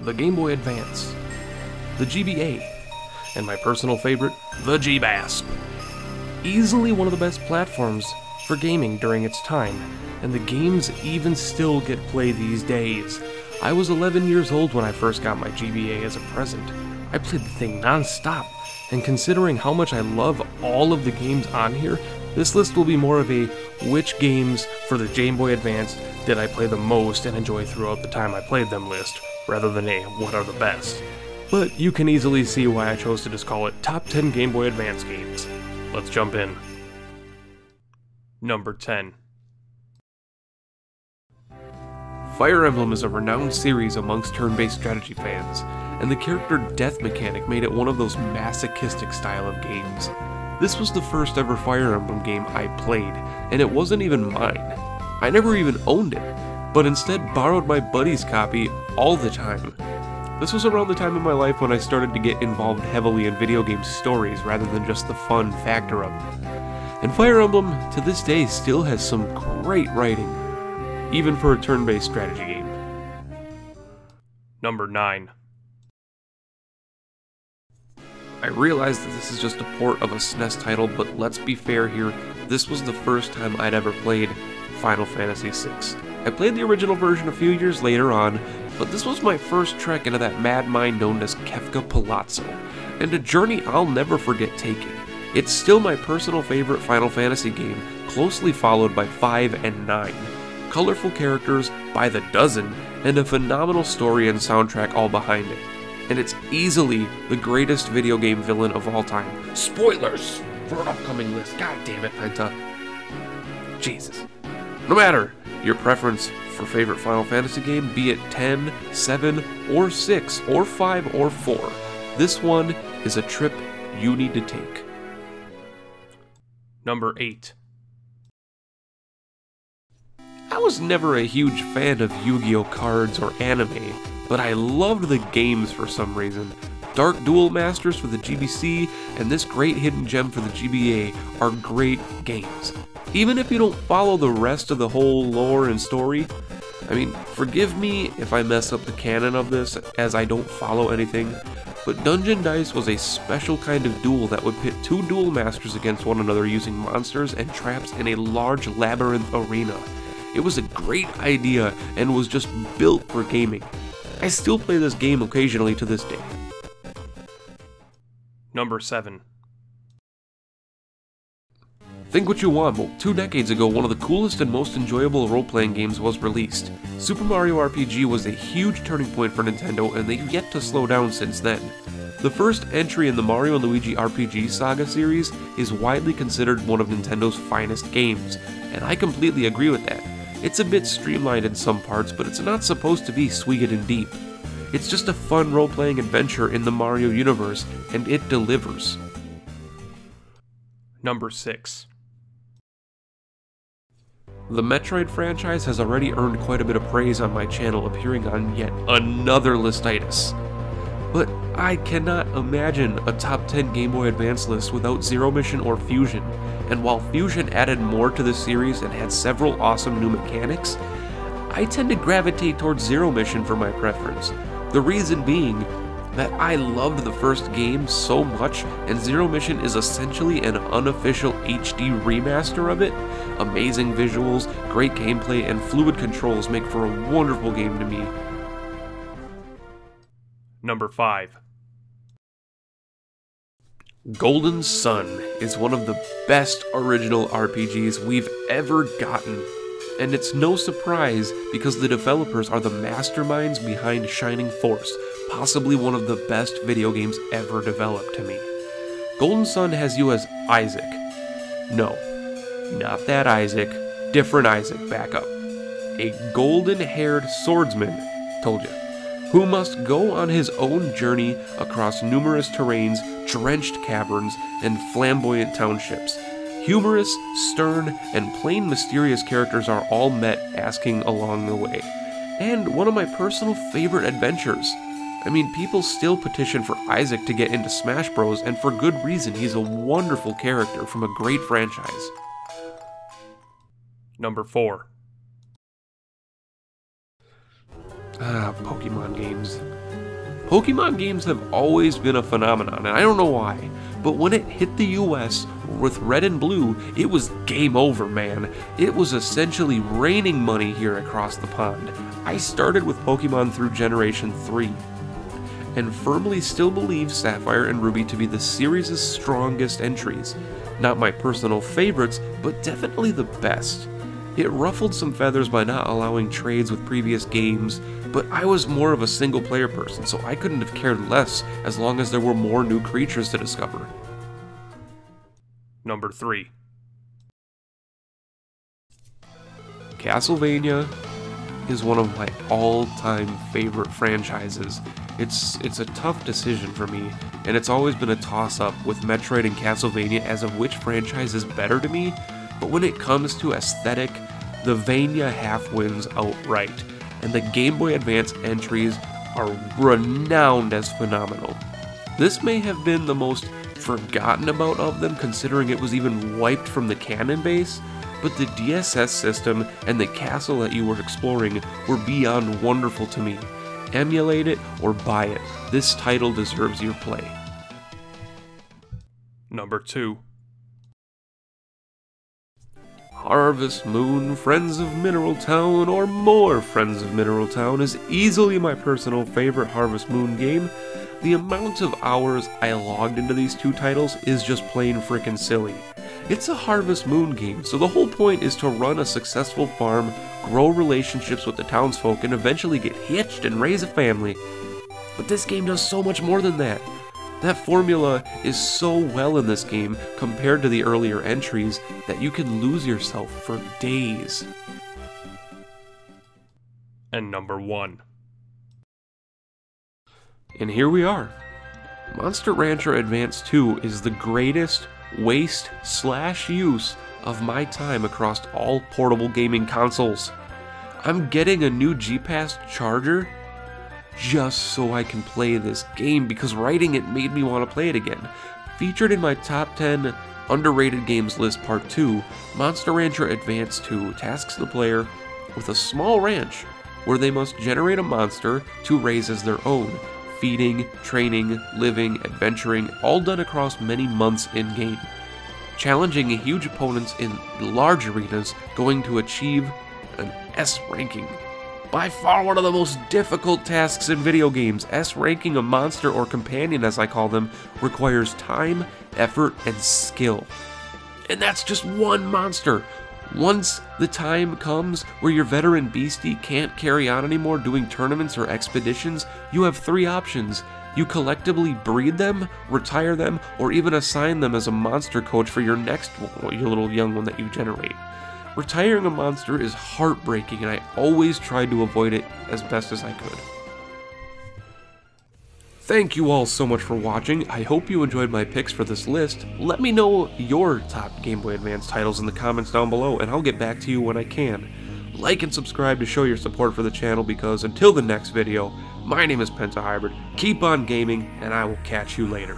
the Game Boy Advance, the GBA, and my personal favorite, the GBASP. Easily one of the best platforms for gaming during its time, and the games even still get played these days. I was 11 years old when I first got my GBA as a present. I played the thing non-stop, and considering how much I love all of the games on here, this list will be more of a which games for the Game Boy Advance did I play the most and enjoy throughout the time I played them list, rather than a what are the best. But you can easily see why I chose to just call it Top 10 Game Boy Advance Games. Let's jump in. Number 10. Fire Emblem is a renowned series amongst turn-based strategy fans, and the character death mechanic made it one of those masochistic style of games. This was the first ever Fire Emblem game I played, and it wasn't even mine. I never even owned it, but instead borrowed my buddy's copy all the time. This was around the time in my life when I started to get involved heavily in video game stories rather than just the fun factor of them. And Fire Emblem, to this day, still has some great writing, even for a turn-based strategy game. Number 9. I realize that this is just a port of a SNES title, but let's be fair here, this was the first time I'd ever played Final Fantasy VI. I played the original version a few years later on, but this was my first trek into that mad mind known as Kefka Palazzo, and a journey I'll never forget taking. It's still my personal favorite Final Fantasy game, closely followed by 5 and 9. Colorful characters by the dozen, and a phenomenal story and soundtrack all behind it. And it's easily the greatest video game villain of all time. Spoilers for an upcoming list. God damn it, Penta. Jesus. No matter your preference for favorite Final Fantasy game, be it 10, 7, or 6, or 5, or 4, this one is a trip you need to take. Number 8. I was never a huge fan of Yu-Gi-Oh cards or anime, but I loved the games for some reason. Dark Duel Masters for the GBC and this great hidden gem for the GBA are great games. Even if you don't follow the rest of the whole lore and story, I mean, forgive me if I mess up the canon of this, as I don't follow anything, but Dungeon Dice was a special kind of duel that would pit two duel masters against one another using monsters and traps in a large labyrinth arena. It was a great idea and was just built for gaming. I still play this game occasionally to this day. Number 7. Think what you want, but 2 decades ago, one of the coolest and most enjoyable role-playing games was released. Super Mario RPG was a huge turning point for Nintendo, and they've yet to slow down since then. The first entry in the Mario & Luigi RPG saga series is widely considered one of Nintendo's finest games, and I completely agree with that. It's a bit streamlined in some parts, but it's not supposed to be sweet and deep. It's just a fun role-playing adventure in the Mario universe, and it delivers. Number 6. The Metroid franchise has already earned quite a bit of praise on my channel, appearing on yet another listitis. But I cannot imagine a top 10 Game Boy Advance list without Zero Mission or Fusion, and while Fusion added more to the series and had several awesome new mechanics, I tend to gravitate towards Zero Mission for my preference. The reason being that I loved the first game so much, and Zero Mission is essentially an unofficial HD remaster of it. Amazing visuals, great gameplay, and fluid controls make for a wonderful game to me. Number 5. Golden Sun is one of the best original RPGs we've ever gotten. And it's no surprise because the developers are the masterminds behind Shining Force, possibly one of the best video games ever developed to me. Golden Sun has you as Isaac. No, not that Isaac, different Isaac, back up. A golden-haired swordsman, told you, who must go on his own journey across numerous terrains, drenched caverns, and flamboyant townships. Humorous, stern, and plain mysterious characters are all met asking along the way. And one of my personal favorite adventures. I mean, people still petition for Isaac to get into Smash Bros, and for good reason. He's a wonderful character from a great franchise. Number 4. Pokemon games. Pokemon games have always been a phenomenon, and I don't know why, but when it hit the US with Red and Blue, it was game over, man. It was essentially raining money here across the pond. I started with Pokemon through Generation 3, and firmly still believe Sapphire and Ruby to be the series' strongest entries. Not my personal favorites, but definitely the best. It ruffled some feathers by not allowing trades with previous games, but I was more of a single player person, so I couldn't have cared less as long as there were more new creatures to discover. Number 3. Castlevania is one of my all-time favorite franchises. It's a tough decision for me, and it's always been a toss-up with Metroid and Castlevania as of which franchise is better to me, but when it comes to aesthetic, the Vania half wins outright, and the Game Boy Advance entries are renowned as phenomenal. This may have been the most forgotten about of them considering it was even wiped from the canon base, but the DSS system and the castle that you were exploring were beyond wonderful to me. Emulate it or buy it. This title deserves your play. Number 2. Harvest Moon, Friends of Mineral Town, or more Friends of Mineral Town is easily my personal favorite Harvest Moon game. The amount of hours I logged into these two titles is just plain frickin' silly. It's a Harvest Moon game, so the whole point is to run a successful farm, grow relationships with the townsfolk, and eventually get hitched and raise a family. But this game does so much more than that. That formula is so well in this game compared to the earlier entries that you can lose yourself for days. And number 1. And here we are. Monster Rancher Advance 2 is the greatest waste/use of my time across all portable gaming consoles. I'm getting a new G-Pass charger just so I can play this game because writing it made me want to play it again. Featured in my top 10 underrated games list part 2, Monster Rancher Advance 2 tasks the player with a small ranch where they must generate a monster to raise as their own. Feeding, training, living, adventuring, all done across many months in-game. Challenging huge opponents in large arenas, going to achieve an S ranking. By far one of the most difficult tasks in video games, S ranking a monster or companion as I call them, requires time, effort, and skill. And that's just one monster. Once the time comes where your veteran beastie can't carry on anymore doing tournaments or expeditions, you have 3 options. You collectively breed them, retire them, or even assign them as a monster coach for your next your little young one that you generate. Retiring a monster is heartbreaking, and I always tried to avoid it as best as I could. Thank you all so much for watching. I hope you enjoyed my picks for this list. Let me know your top Game Boy Advance titles in the comments down below, and I'll get back to you when I can. Like and subscribe to show your support for the channel, because until the next video, my name is Pentahybrid. Keep on gaming, and I will catch you later.